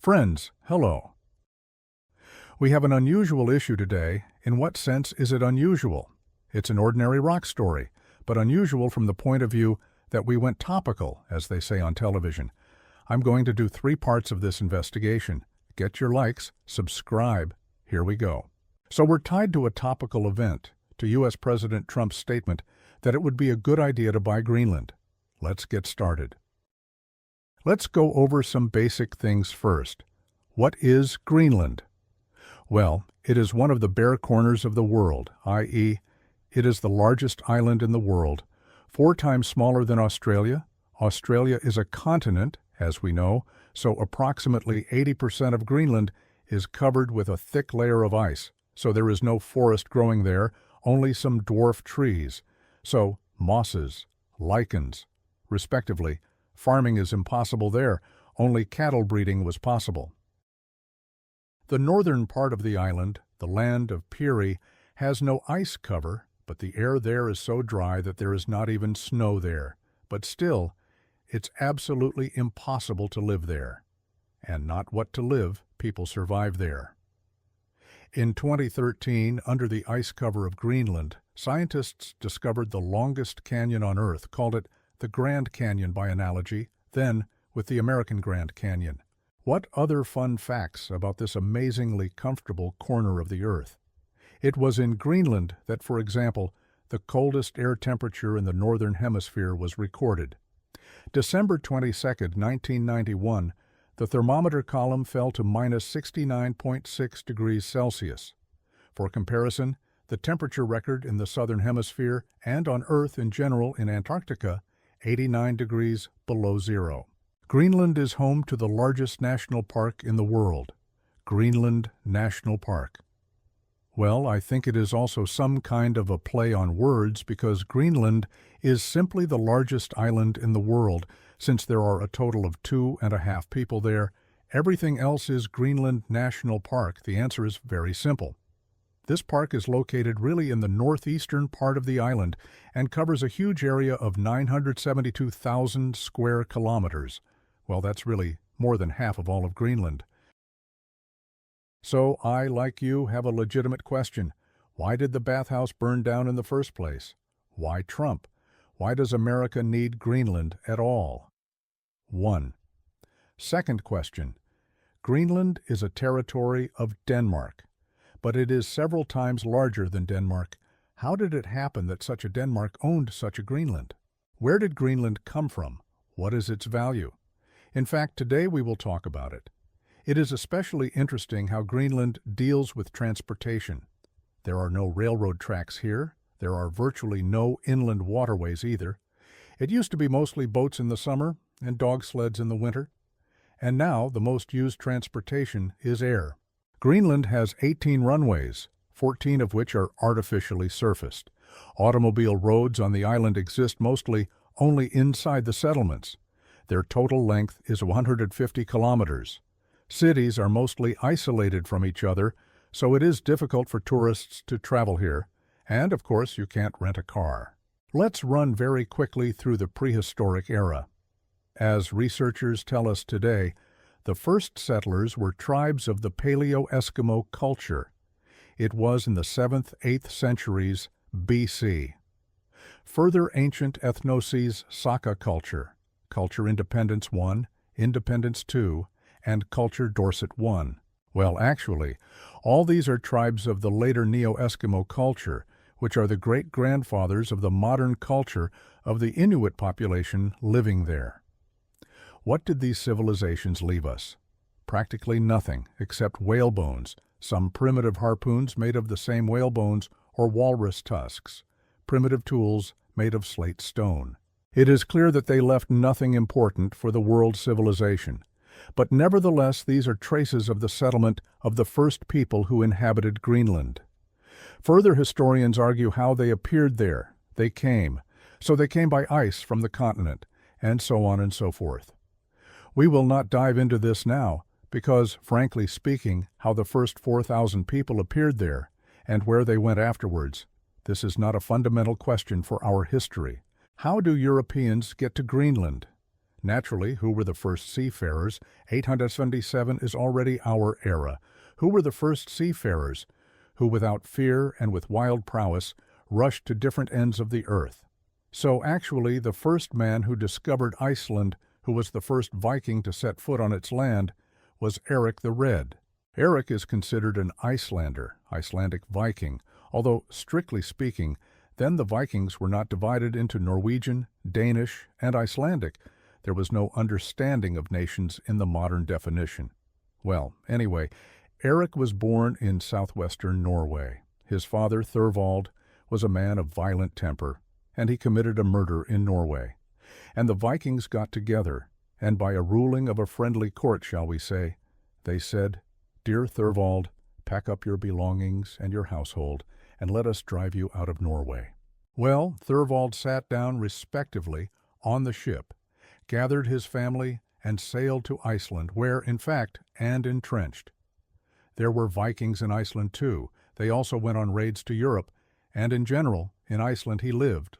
Friends, hello. We have an unusual issue today. In what sense is it unusual? It's an ordinary rock story, but unusual from the point of view that we went topical, as they say on television. I'm going to do 3 parts of this investigation. Get your likes, subscribe. Here we go. So we're tied to a topical event, to U.S. President Trump's statement that it would be a good idea to buy Greenland. Let's get started. Let's go over some basic things first. What is Greenland? Well, it is one of the bare corners of the world, i.e., it is the largest island in the world, 4 times smaller than Australia. Australia is a continent, as we know, so approximately 80% of Greenland is covered with a thick layer of ice, so there is no forest growing there, only some dwarf trees. So mosses, lichens, respectively. Farming is impossible there, only cattle breeding was possible. The northern part of the island, the land of Peary, has no ice cover, but the air there is so dry that there is not even snow there. But still, it's absolutely impossible to live there. And not what to live, people survive there. In 2013, under the ice cover of Greenland, scientists discovered the longest canyon on Earth, called it the Grand Canyon by analogy, then with the American Grand Canyon. What other fun facts about this amazingly comfortable corner of the Earth? It was in Greenland that, for example, the coldest air temperature in the Northern Hemisphere was recorded. December 22, 1991, the thermometer column fell to minus 69.6 degrees Celsius. For comparison, the temperature record in the Southern Hemisphere and on Earth in general in Antarctica, 89 degrees below zero. Greenland is home to the largest national park in the world, Greenland National Park. Well, I think it is also some kind of a play on words because Greenland is simply the largest island in the world. Since there are a total of 2.5 people there, everything else is Greenland National Park. The answer is very simple. This park is located really in the northeastern part of the island and covers a huge area of 972,000 square kilometers. Well, that's really more than half of all of Greenland. So I, like you, have a legitimate question. Why did the bathhouse burn down in the first place? Why Trump? Why does America need Greenland at all? 1. Second question. Greenland is a territory of Denmark, but it is several times larger than Denmark. How did it happen that such a Denmark owned such a Greenland? Where did Greenland come from? What is its value? In fact, today we will talk about it. It is especially interesting how Greenland deals with transportation. There are no railroad tracks here. There are virtually no inland waterways either. It used to be mostly boats in the summer and dog sleds in the winter. And now the most used transportation is air. Greenland has 18 runways, 14 of which are artificially surfaced. Automobile roads on the island exist mostly only inside the settlements. Their total length is 150 kilometers. Cities are mostly isolated from each other, so it is difficult for tourists to travel here. And, of course, you can't rent a car. Let's run very quickly through the prehistoric era. As researchers tell us today, the first settlers were tribes of the Paleo-Eskimo culture. It was in the 7th-8th centuries B.C. Further ancient ethnoses Saka culture, Culture Independence I, Independence II, and Culture Dorset I. Well, actually, all these are tribes of the later Neo-Eskimo culture, which are the great-grandfathers of the modern culture of the Inuit population living there. What did these civilizations leave us? Practically nothing, except whale bones, some primitive harpoons made of the same whale bones or walrus tusks, primitive tools made of slate stone. It is clear that they left nothing important for the world civilization. But nevertheless, these are traces of the settlement of the first people who inhabited Greenland. Further historians argue how they appeared there. They came. So they came by ice from the continent, and so on and so forth. We will not dive into this now, because, frankly speaking, how the first 4,000 people appeared there, and where they went afterwards, this is not a fundamental question for our history. How do Europeans get to Greenland? Naturally, who were the first seafarers? 877 is already our era. Who were the first seafarers who, without fear and with wild prowess, rushed to different ends of the earth? So actually, the first man who discovered Iceland, who was the first Viking to set foot on its land, was Erik the Red. Erik is considered an Icelander, Icelandic Viking, although, strictly speaking, then the Vikings were not divided into Norwegian, Danish, and Icelandic. There was no understanding of nations in the modern definition. Well, anyway, Erik was born in southwestern Norway. His father, Thorvald, was a man of violent temper, and he committed a murder in Norway. And the Vikings got together, and by a ruling of a friendly court, shall we say, they said, "Dear Thorvald, pack up your belongings and your household, and let us drive you out of Norway." Well, Thorvald sat down respectively on the ship, gathered his family, and sailed to Iceland, where, in fact, and entrenched. There were Vikings in Iceland too. They also went on raids to Europe, and in general, in Iceland he lived,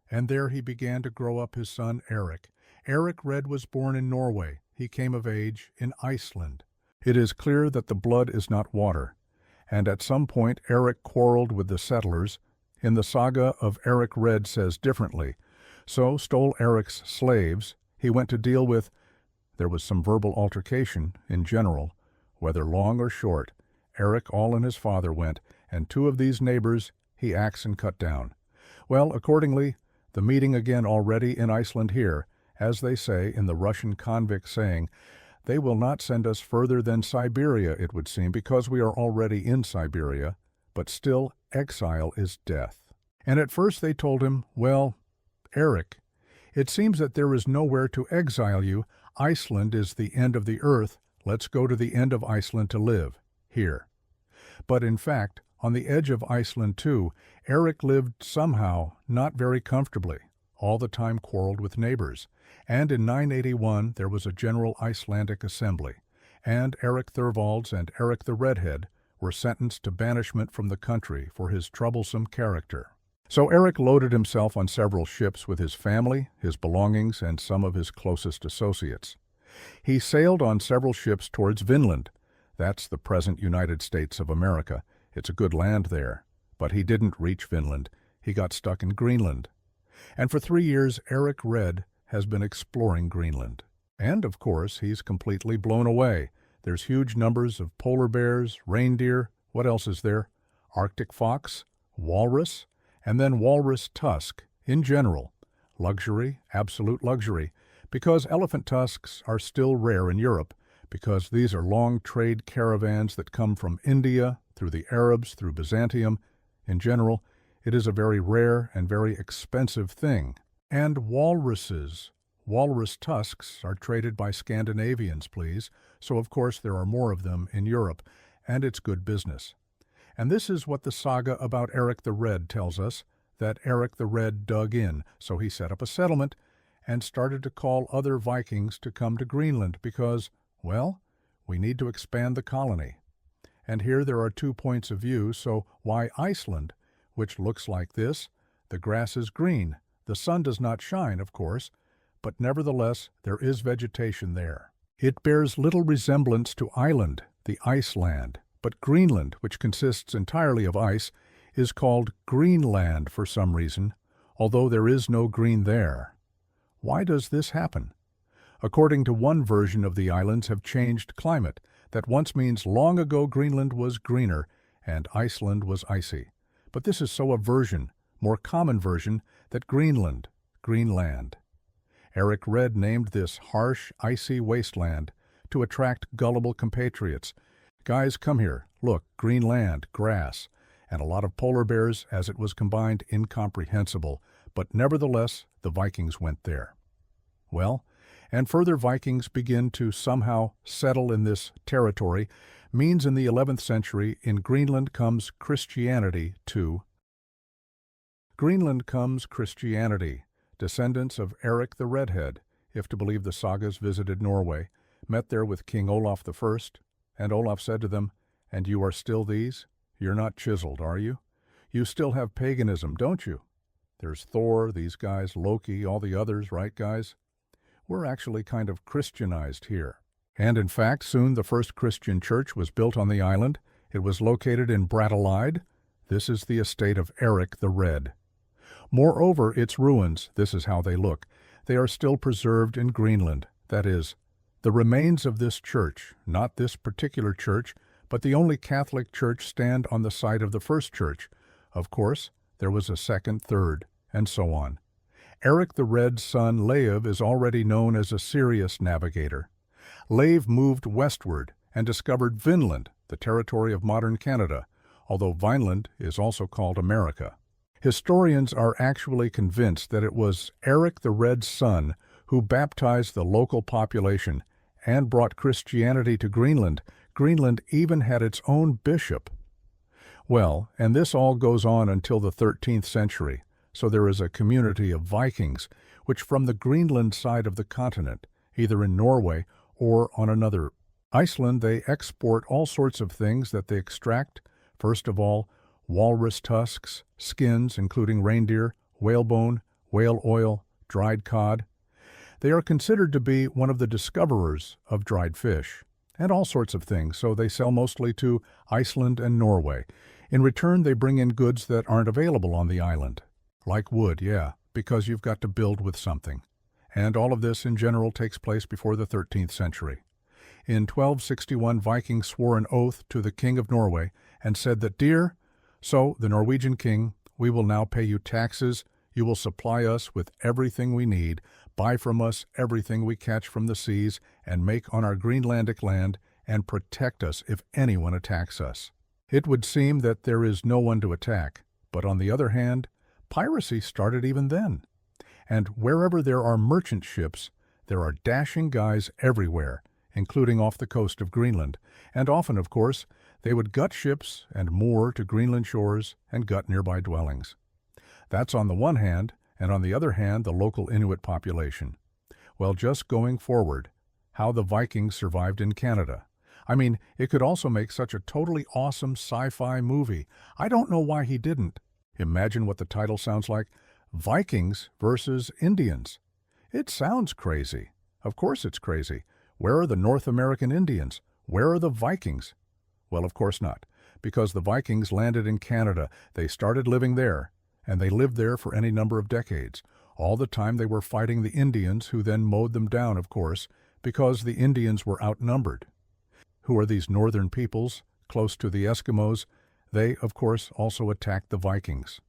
and there he began to grow up his son Erik. Erik Red was born in Norway. He came of age in Iceland. It is clear that the blood is not water, and at some point Erik quarreled with the settlers. In the saga of Erik Red says differently. So stole Erik's slaves. He went to deal with. There was some verbal altercation in general, whether long or short. Erik, all and his father went, and 2 of these neighbors he axed and cut down. Well, accordingly, the meeting again already in Iceland here, as they say in the Russian convict saying, they will not send us further than Siberia, it would seem, because we are already in Siberia, but still exile is death. And at first they told him, well, Erik, it seems that there is nowhere to exile you. Iceland is the end of the earth. Let's go to the end of Iceland to live, here. But in fact, on the edge of Iceland too, Erik lived somehow not very comfortably, all the time quarreled with neighbors. And in 981 there was a general Icelandic assembly, and Erik Thorvalds and Erik the Redhead were sentenced to banishment from the country for his troublesome character. So Erik loaded himself on several ships with his family, his belongings, and some of his closest associates. He sailed on several ships towards Vinland. That's the present United States of America. It's a good land there. But he didn't reach Vinland. He got stuck in Greenland. And for 3 years, Erik Red has been exploring Greenland. And, of course, he's completely blown away. There's huge numbers of polar bears, reindeer, what else is there? Arctic fox, walrus, and then walrus tusk in general. Luxury, absolute luxury, because elephant tusks are still rare in Europe, because these are long trade caravans that come from India, through the Arabs, through Byzantium. In general, it is a very rare and very expensive thing. And walruses. Walrus tusks are traded by Scandinavians, please, so of course there are more of them in Europe, and it's good business. And this is what the saga about Erik the Red tells us, that Erik the Red dug in, so he set up a settlement and started to call other Vikings to come to Greenland because, well, we need to expand the colony. And here there are 2 points of view, so why Iceland, which looks like this? The grass is green. The sun does not shine, of course, but nevertheless there is vegetation there. It bears little resemblance to Island, the Iceland, but Greenland, which consists entirely of ice, is called Greenland for some reason, although there is no green there. Why does this happen? According to one version of the islands have changed climate, that once means long ago Greenland was greener and Iceland was icy. But this is so a version, more common version, that Greenland. Erik Red named this harsh, icy wasteland to attract gullible compatriots. Guys, come here. Look, green land, grass, and a lot of polar bears as it was combined incomprehensible, but nevertheless the Vikings went there. Well, and further Vikings begin to somehow settle in this territory, means in the 11th century in Greenland comes Christianity too. Greenland comes Christianity. Descendants of Erik the Redhead, if to believe the sagas, visited Norway, met there with King Olaf I, and Olaf said to them, "And you are still these? You're not chiseled, are you? You still have paganism, don't you? There's Thor, these guys, Loki, all the others, right, guys? we're actually kind of Christianized here. And in fact, soon the first Christian church was built on the island. It was located in Brattahlid. This is the estate of Erik the Red. Moreover, its ruins, this is how they look. They are still preserved in Greenland. That is, the remains of this church, not this particular church, but the only Catholic church, stand on the site of the first church. Of course, there was a second, third, and so on. Erik the Red's son Leiv is already known as a serious navigator. Leiv moved westward and discovered Vinland, the territory of modern Canada, although Vinland is also called America. Historians are actually convinced that it was Erik the Red's son who baptized the local population and brought Christianity to Greenland. Greenland even had its own bishop. Well, and this all goes on until the 13th century, so there is a community of Vikings, which from the Greenland side of the continent, either in Norway or on another Iceland, they export all sorts of things that they extract. First of all, walrus tusks, skins, including reindeer, whalebone, whale oil, dried cod. They are considered to be one of the discoverers of dried fish, and all sorts of things, so they sell mostly to Iceland and Norway. In return, they bring in goods that aren't available on the island. Like wood, yeah, because you've got to build with something. And all of this in general takes place before the 13th century. In 1261, Vikings swore an oath to the King of Norway and said that, "Dear, so the Norwegian king, we will now pay you taxes, you will supply us with everything we need, buy from us everything we catch from the seas, and make on our Greenlandic land, and protect us if anyone attacks us." It would seem that there is no one to attack, but on the other hand, piracy started even then. And wherever there are merchant ships, there are dashing guys everywhere, including off the coast of Greenland, and often, of course, they would gut ships and moor to Greenland shores and gut nearby dwellings. That's on the one hand, and on the other hand, the local Inuit population. Well, just going forward, how the Vikings survived in Canada. I mean, it could also make such a totally awesome sci-fi movie. I don't know why he didn't. Imagine what the title sounds like. Vikings versus Indians. It sounds crazy. Of course it's crazy. Where are the North American Indians? Where are the Vikings? Well, of course not, because the Vikings landed in Canada. They started living there, and they lived there for any number of decades. All the time they were fighting the Indians, who then mowed them down, of course, because the Indians were outnumbered. Who are these northern peoples, close to the Eskimos? They, of course, also attacked the Vikings.